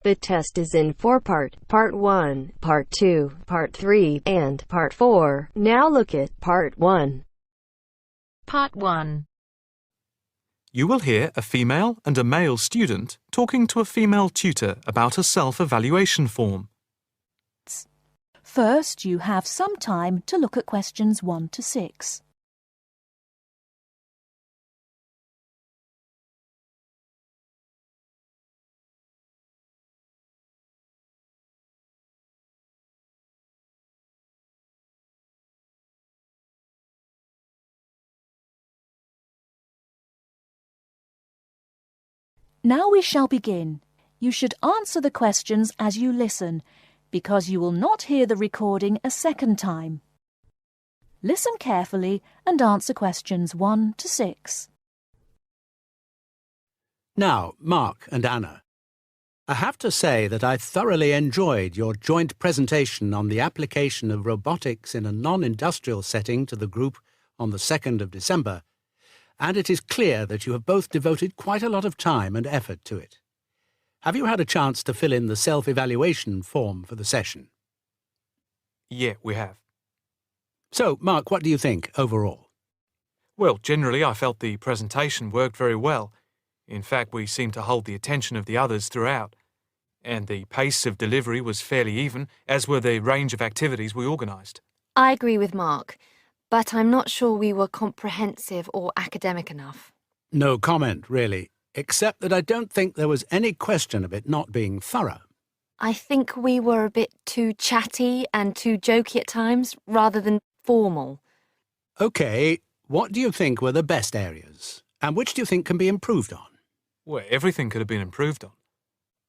The test is in 4 parts: Part 1, Part 2, Part 3, and Part 4. Now look at Part 1. Part 1. You will hear a female and a male student talking to a female tutor about a self-evaluation form. First, you have some time to look at questions 1 to 6. Now we shall begin. You should answer the questions as you listen, because you will not hear the recording a second time. Listen carefully and answer questions 1 to 6. Now, Mark and Anna, I have to say that I thoroughly enjoyed your joint presentation on the application of robotics in a non-industrial setting to the group on the 2nd of December, and it is clear that you have both devoted quite a lot of time and effort to it. Have you had a chance to fill in the self-evaluation form for the session? Yeah, we have. So, Mark, what do you think overall? Well, generally I felt the presentation worked very well. In fact, we seemed to hold the attention of the others throughout. And the pace of delivery was fairly even, as were the range of activities we organised. I agree with Mark, but I'm not sure we were comprehensive or academic enough. No comment, really, except that I don't think there was any question of it not being thorough. I think we were a bit too chatty and too jokey at times, rather than formal. OK, what do you think were the best areas? And which do you think can be improved on? Well, everything could have been improved on.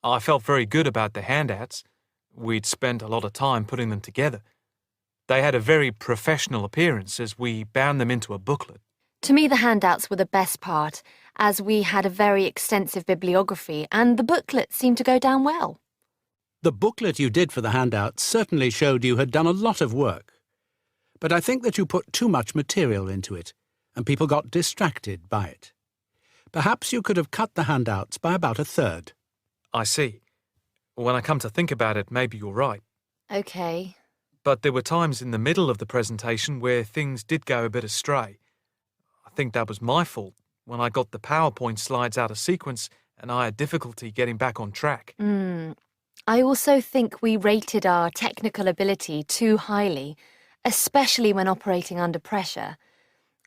I felt very good about the handouts. We'd spent a lot of time putting them together. They had a very professional appearance as we bound them into a booklet. To me, the handouts were the best part, as we had a very extensive bibliography and the booklet seemed to go down well. The booklet you did for the handouts certainly showed you had done a lot of work. But I think that you put too much material into it, and people got distracted by it. Perhaps you could have cut the handouts by about a third. I see. When I come to think about it, maybe you're right. OK. But there were times in the middle of the presentation where things did go a bit astray. I think that was my fault when I got the PowerPoint slides out of sequence and I had difficulty getting back on track. I also think we rated our technical ability too highly, especially when operating under pressure.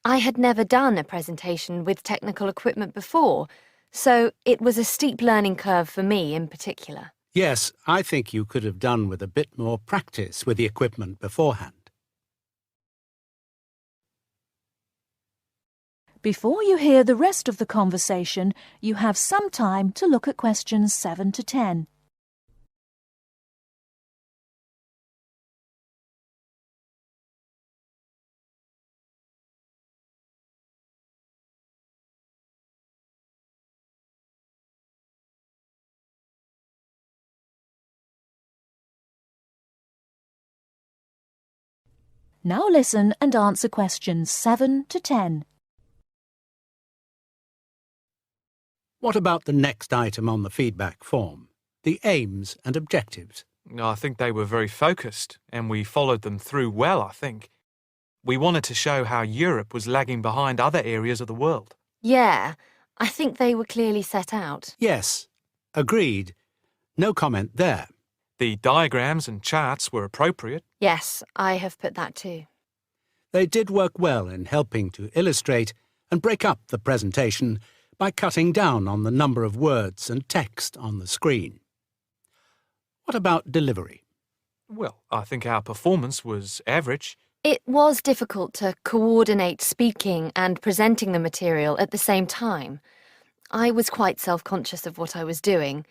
I had never done a presentation with technical equipment before, so it was a steep learning curve for me in particular. Yes, I think you could have done with a bit more practice with the equipment beforehand. Before you hear the rest of the conversation, you have some time to look at questions 7 to 10. Now listen and answer questions 7 to 10. What about the next item on the feedback form? The aims and objectives. I think they were very focused, and we followed them through well, I think. We wanted to show how Europe was lagging behind other areas of the world. Yeah, I think they were clearly set out. Yes, agreed. No comment there. The diagrams and charts were appropriate. Yes, I have put that too. They did work well in helping to illustrate and break up the presentation by cutting down on the number of words and text on the screen. What about delivery? Well, I think our performance was average. It was difficult to coordinate speaking and presenting the material at the same time. I was quite self-conscious of what I was doing.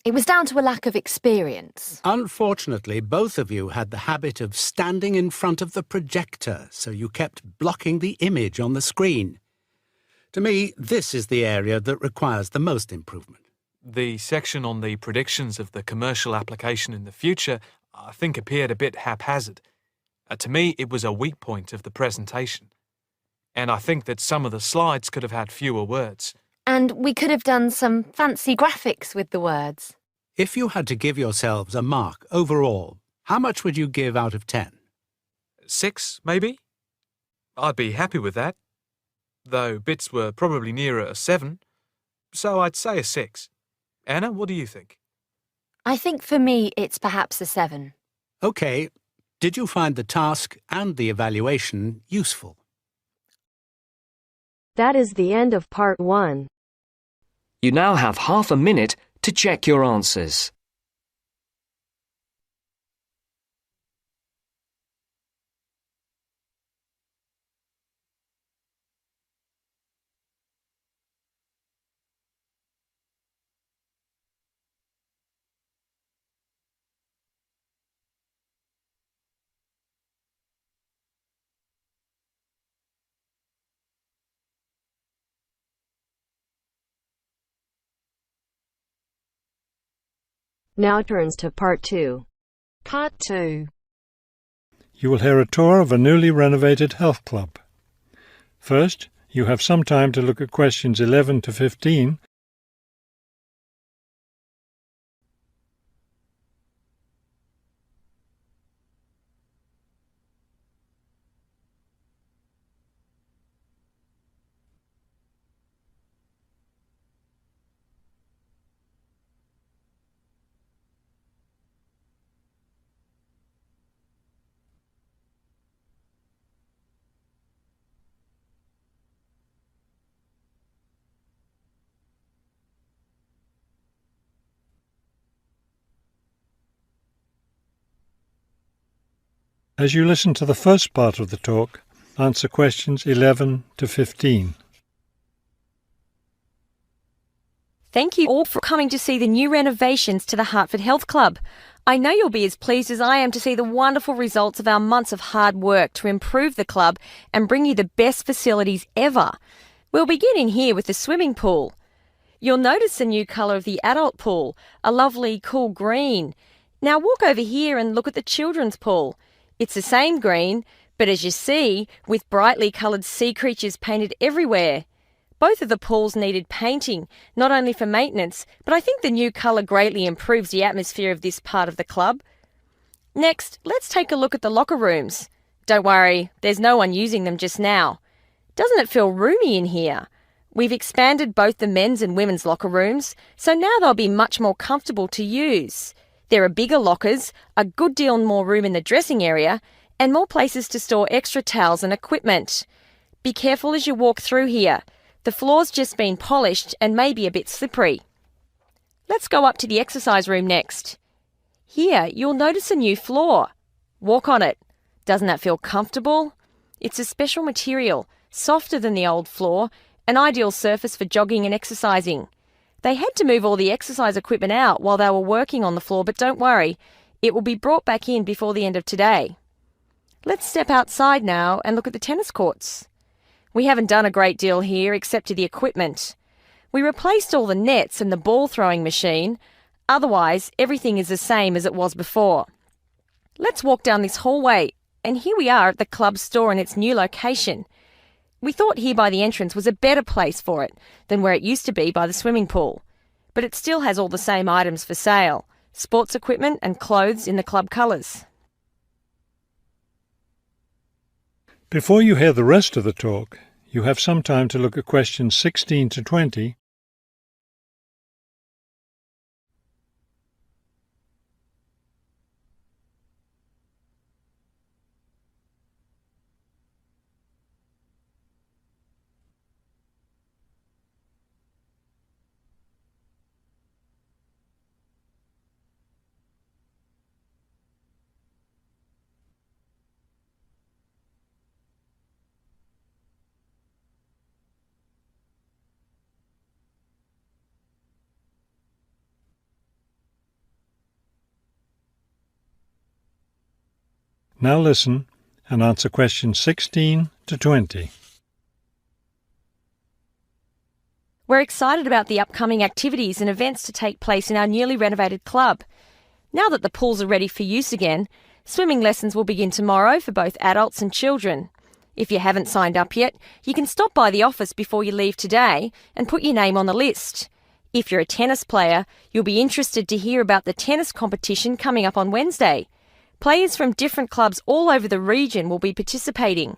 It was down to a lack of experience. Unfortunately, both of you had the habit of standing in front of the projector, so you kept blocking the image on the screen. To me, this is the area that requires the most improvement. The section on the predictions of the commercial application in the future, I think, appeared a bit haphazard. To me, it was a weak point of the presentation. And I think that some of the slides could have had fewer words. And we could have done some fancy graphics with the words. If you had to give yourselves a mark overall, how much would you give out of 10? 6, maybe? I'd be happy with that. Though bits were probably nearer a 7, so I'd say a 6. Anna, what do you think? I think for me it's perhaps a 7. OK, did you find the task and the evaluation useful? That is the end of part 1. You now have half a minute to check your answers. Now turns to part 2. Part 2. You will hear a tour of a newly renovated health club. First, you have some time to look at questions 11 to 15. As you listen to the first part of the talk, answer questions 11 to 15. Thank you all for coming to see the new renovations to the Hertford Health Club. I know you'll be as pleased as I am to see the wonderful results of our months of hard work to improve the club and bring you the best facilities ever. We'll begin in here with the swimming pool. You'll notice the new colour of the adult pool, a lovely cool green. Now walk over here and look at the children's pool. It's the same green, but as you see, with brightly coloured sea creatures painted everywhere. Both of the pools needed painting, not only for maintenance, but I think the new colour greatly improves the atmosphere of this part of the club. Next, let's take a look at the locker rooms. Don't worry, there's no one using them just now. Doesn't it feel roomy in here? We've expanded both the men's and women's locker rooms, so now they'll be much more comfortable to use. There are bigger lockers, a good deal more room in the dressing area, and more places to store extra towels and equipment. Be careful as you walk through here. The floor's just been polished and may be a bit slippery. Let's go up to the exercise room next. Here, you'll notice a new floor. Walk on it. Doesn't that feel comfortable? It's a special material, softer than the old floor, an ideal surface for jogging and exercising. They had to move all the exercise equipment out while they were working on the floor, but don't worry, it will be brought back in before the end of today. Let's step outside now and look at the tennis courts. We haven't done a great deal here except to the equipment. We replaced all the nets and the ball throwing machine. Otherwise, everything is the same as it was before. Let's walk down this hallway, and here we are at the club store in its new location. We thought here by the entrance was a better place for it than where it used to be by the swimming pool. But it still has all the same items for sale, sports equipment and clothes in the club colours. Before you hear the rest of the talk, you have some time to look at questions 16 to 20. Now listen and answer questions 16 to 20. We're excited about the upcoming activities and events to take place in our newly renovated club. Now that the pools are ready for use again, swimming lessons will begin tomorrow for both adults and children. If you haven't signed up yet, you can stop by the office before you leave today and put your name on the list. If you're a tennis player, you'll be interested to hear about the tennis competition coming up on Wednesday. Players from different clubs all over the region will be participating.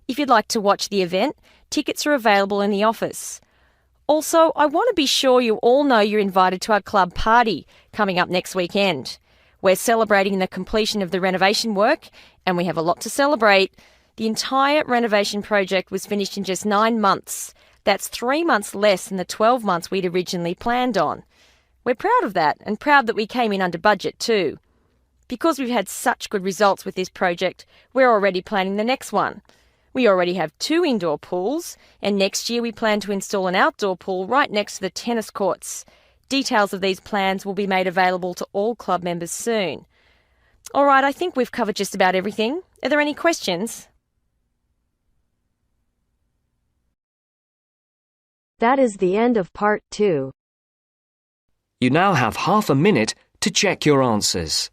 If you'd like to watch the event, tickets are available in the office. Also, I want to be sure you all know you're invited to our club party coming up next weekend. We're celebrating the completion of the renovation work, and we have a lot to celebrate. The entire renovation project was finished in just 9 months. That's 3 months less than the 12 months we'd originally planned on. We're proud of that, and proud that we came in under budget too. Because we've had such good results with this project, we're already planning the next one. We already have 2 indoor pools, and next year we plan to install an outdoor pool right next to the tennis courts. Details of these plans will be made available to all club members soon. All right, I think we've covered just about everything. Are there any questions? That is the end of part 2. You now have half a minute to check your answers.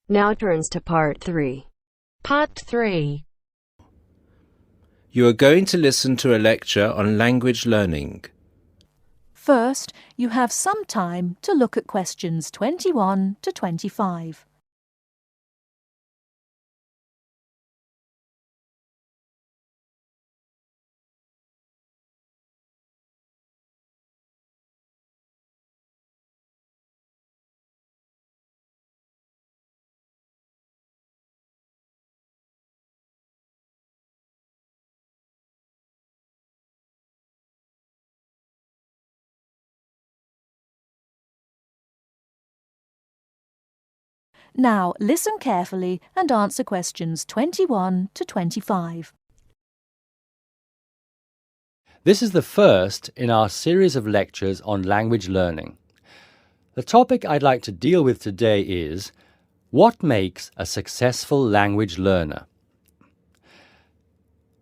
Now turns to part 3. Part 3. You are going to listen to a lecture on language learning. First, you have some time to look at questions 21 to 25. Now listen carefully and answer questions 21 to 25. This is the first in our series of lectures on language learning. The topic I'd like to deal with today is what makes a successful language learner?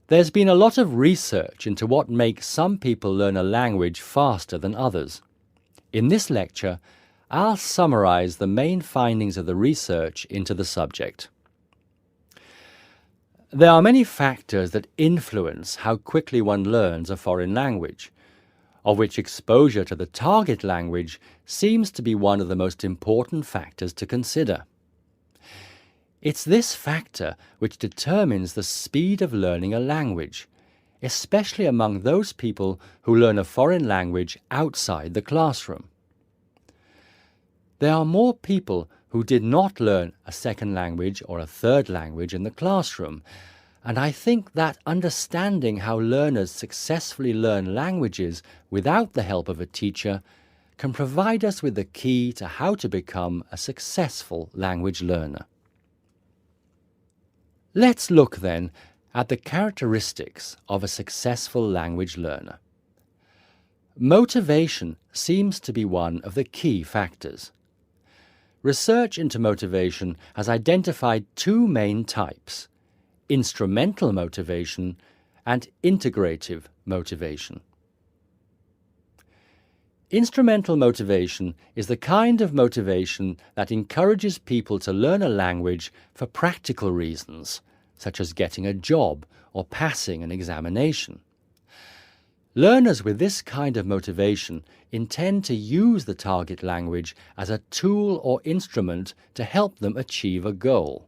There's been a lot of research into what makes some people learn a language faster than others. In this lecture, I'll summarize the main findings of the research into the subject. There are many factors that influence how quickly one learns a foreign language, of which exposure to the target language seems to be one of the most important factors to consider. It's this factor which determines the speed of learning a language, especially among those people who learn a foreign language outside the classroom. There are more people who did not learn a second language or a third language in the classroom, and I think that understanding how learners successfully learn languages without the help of a teacher can provide us with the key to how to become a successful language learner. Let's look then at the characteristics of a successful language learner. Motivation seems to be one of the key factors. Research into motivation has identified 2 main types: instrumental motivation and integrative motivation. Instrumental motivation is the kind of motivation that encourages people to learn a language for practical reasons, such as getting a job or passing an examination. Learners with this kind of motivation intend to use the target language as a tool or instrument to help them achieve a goal.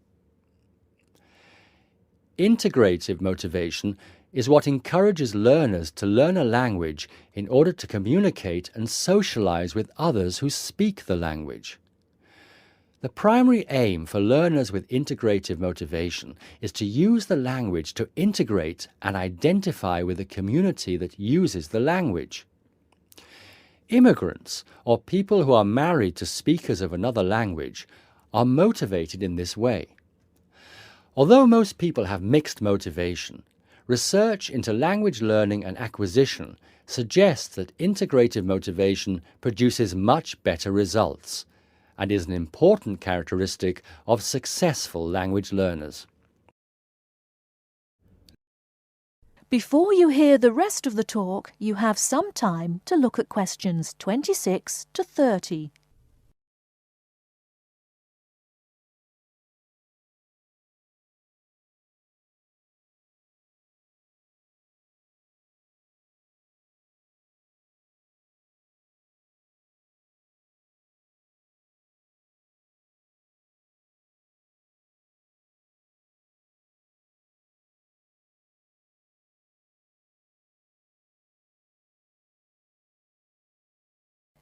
Integrative motivation is what encourages learners to learn a language in order to communicate and socialize with others who speak the language. The primary aim for learners with integrative motivation is to use the language to integrate and identify with the community that uses the language. Immigrants, or people who are married to speakers of another language, are motivated in this way. Although most people have mixed motivation, research into language learning and acquisition suggests that integrative motivation produces much better results and is an important characteristic of successful language learners. Before you hear the rest of the talk, you have some time to look at questions 26 to 30.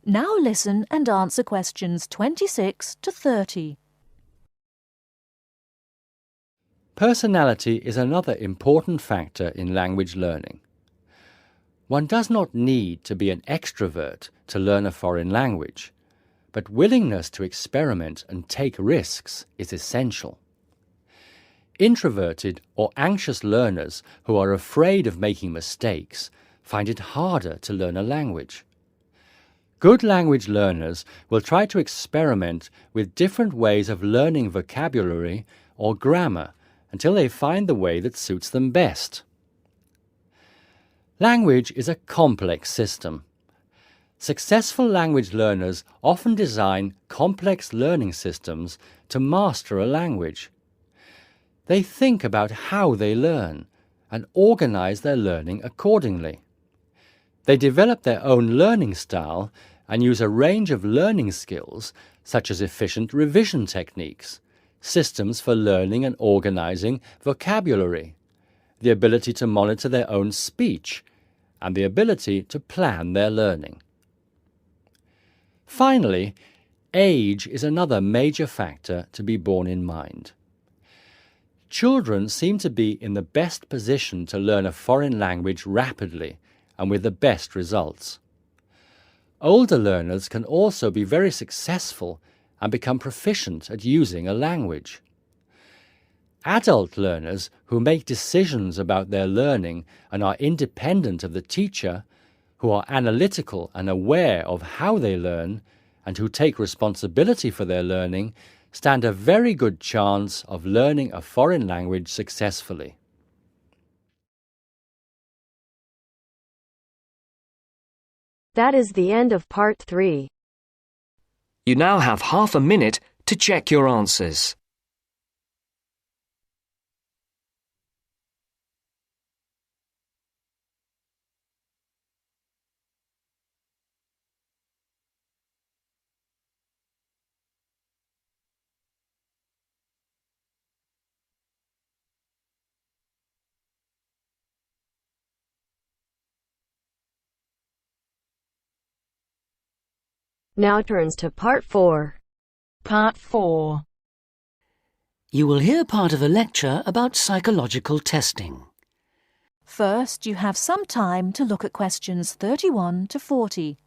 Now listen and answer questions 26 to 30. Personality is another important factor in language learning. One does not need to be an extrovert to learn a foreign language, but willingness to experiment and take risks is essential. Introverted or anxious learners who are afraid of making mistakes find it harder to learn a language. Good language learners will try to experiment with different ways of learning vocabulary or grammar until they find the way that suits them best. Language is a complex system. Successful language learners often design complex learning systems to master a language. They think about how they learn and organize their learning accordingly. They develop their own learning style and use a range of learning skills such as efficient revision techniques, systems for learning and organizing vocabulary, the ability to monitor their own speech, and the ability to plan their learning. Finally, age is another major factor to be borne in mind. Children seem to be in the best position to learn a foreign language rapidly and with the best results. Older learners can also be very successful and become proficient at using a language. Adult learners who make decisions about their learning and are independent of the teacher, who are analytical and aware of how they learn, and who take responsibility for their learning, stand a very good chance of learning a foreign language successfully. That is the end of part 3. You now have half a minute to check your answers. Now turns to part 4. Part 4. You will hear part of a lecture about psychological testing. First, you have some time to look at questions 31 to 40.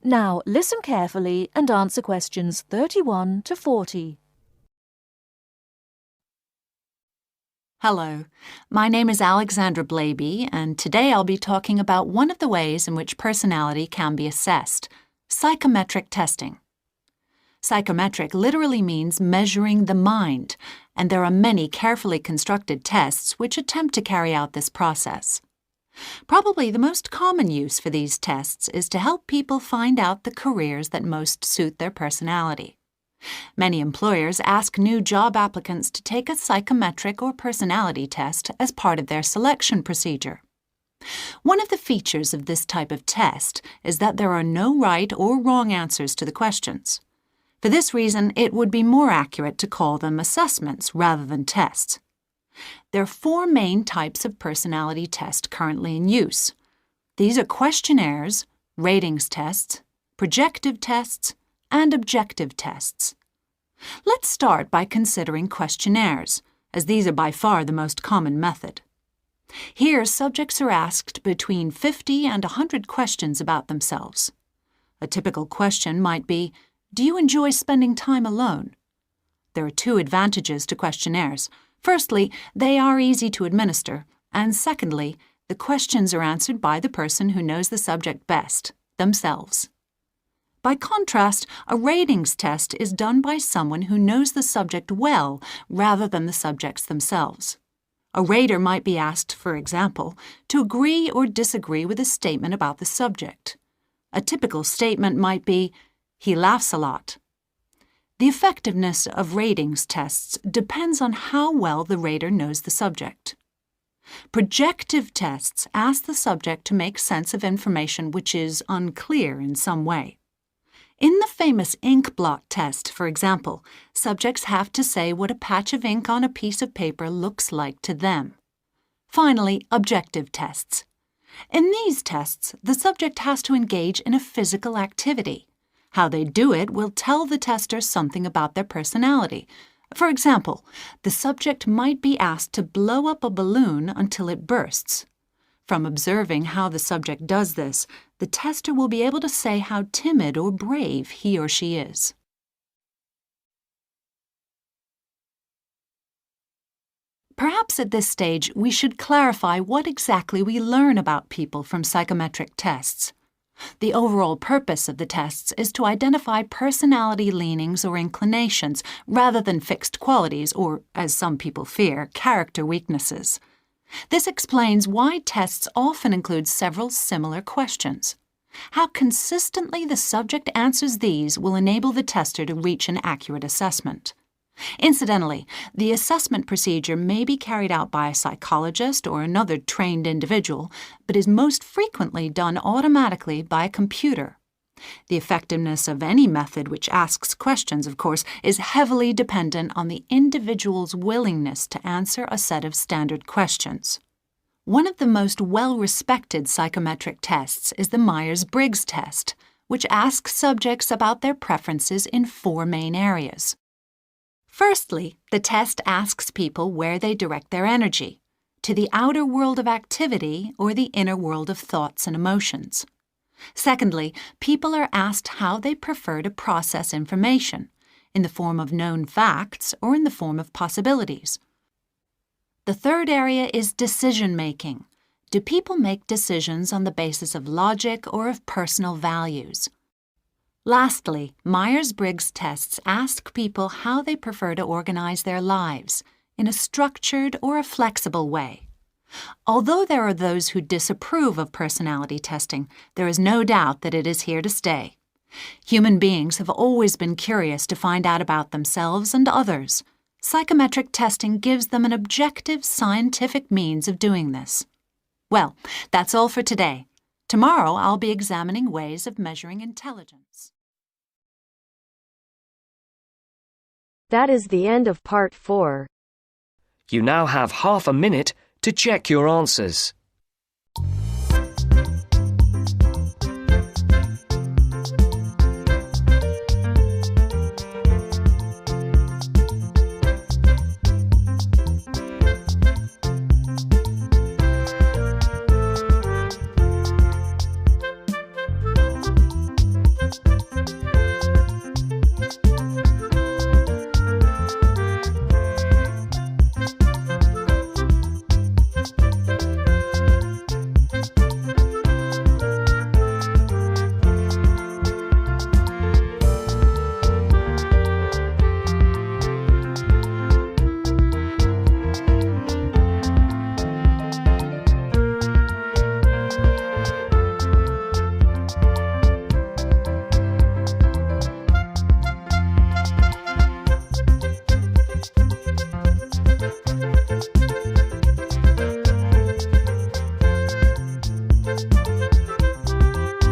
Now listen carefully and answer questions 31 to 40. Hello, my name is Alexandra Blaby, and today I'll be talking about one of the ways in which personality can be assessed, psychometric testing. Psychometric literally means measuring the mind, and there are many carefully constructed tests which attempt to carry out this process. Probably the most common use for these tests is to help people find out the careers that most suit their personality. Many employers ask new job applicants to take a psychometric or personality test as part of their selection procedure. One of the features of this type of test is that there are no right or wrong answers to the questions. For this reason, it would be more accurate to call them assessments rather than tests. There are 4 main types of personality test currently in use. These are questionnaires, ratings tests, projective tests, and objective tests. Let's start by considering questionnaires, as these are by far the most common method. Here, subjects are asked between 50 and 100 questions about themselves. A typical question might be, "Do you enjoy spending time alone?" There are 2 advantages to questionnaires. Firstly, they are easy to administer, and secondly, the questions are answered by the person who knows the subject best, themselves. By contrast, a ratings test is done by someone who knows the subject well rather than the subjects themselves. A rater might be asked, for example, to agree or disagree with a statement about the subject. A typical statement might be, "He laughs a lot." The effectiveness of ratings tests depends on how well the rater knows the subject. Projective tests ask the subject to make sense of information which is unclear in some way. In the famous ink blot test, for example, subjects have to say what a patch of ink on a piece of paper looks like to them. Finally, objective tests. In these tests, the subject has to engage in a physical activity. How they do it will tell the tester something about their personality. For example, the subject might be asked to blow up a balloon until it bursts. From observing how the subject does this, the tester will be able to say how timid or brave he or she is. Perhaps at this stage we should clarify what exactly we learn about people from psychometric tests. The overall purpose of the tests is to identify personality leanings or inclinations rather than fixed qualities or, as some people fear, character weaknesses. This explains why tests often include several similar questions. How consistently the subject answers these will enable the tester to reach an accurate assessment. Incidentally, the assessment procedure may be carried out by a psychologist or another trained individual, but is most frequently done automatically by a computer. The effectiveness of any method which asks questions, of course, is heavily dependent on the individual's willingness to answer a set of standard questions. One of the most well-respected psychometric tests is the Myers-Briggs test, which asks subjects about their preferences in 4 main areas. Firstly, the test asks people where they direct their energy, to the outer world of activity or the inner world of thoughts and emotions. Secondly, people are asked how they prefer to process information, in the form of known facts or in the form of possibilities. The third area is decision-making. Do people make decisions on the basis of logic or of personal values? Lastly, Myers-Briggs tests ask people how they prefer to organize their lives, in a structured or a flexible way. Although there are those who disapprove of personality testing, there is no doubt that it is here to stay. Human beings have always been curious to find out about themselves and others. Psychometric testing gives them an objective, scientific means of doing this. Well, that's all for today. Tomorrow I'll be examining ways of measuring intelligence. That is the end of part 4. You now have half a minute to check your answers.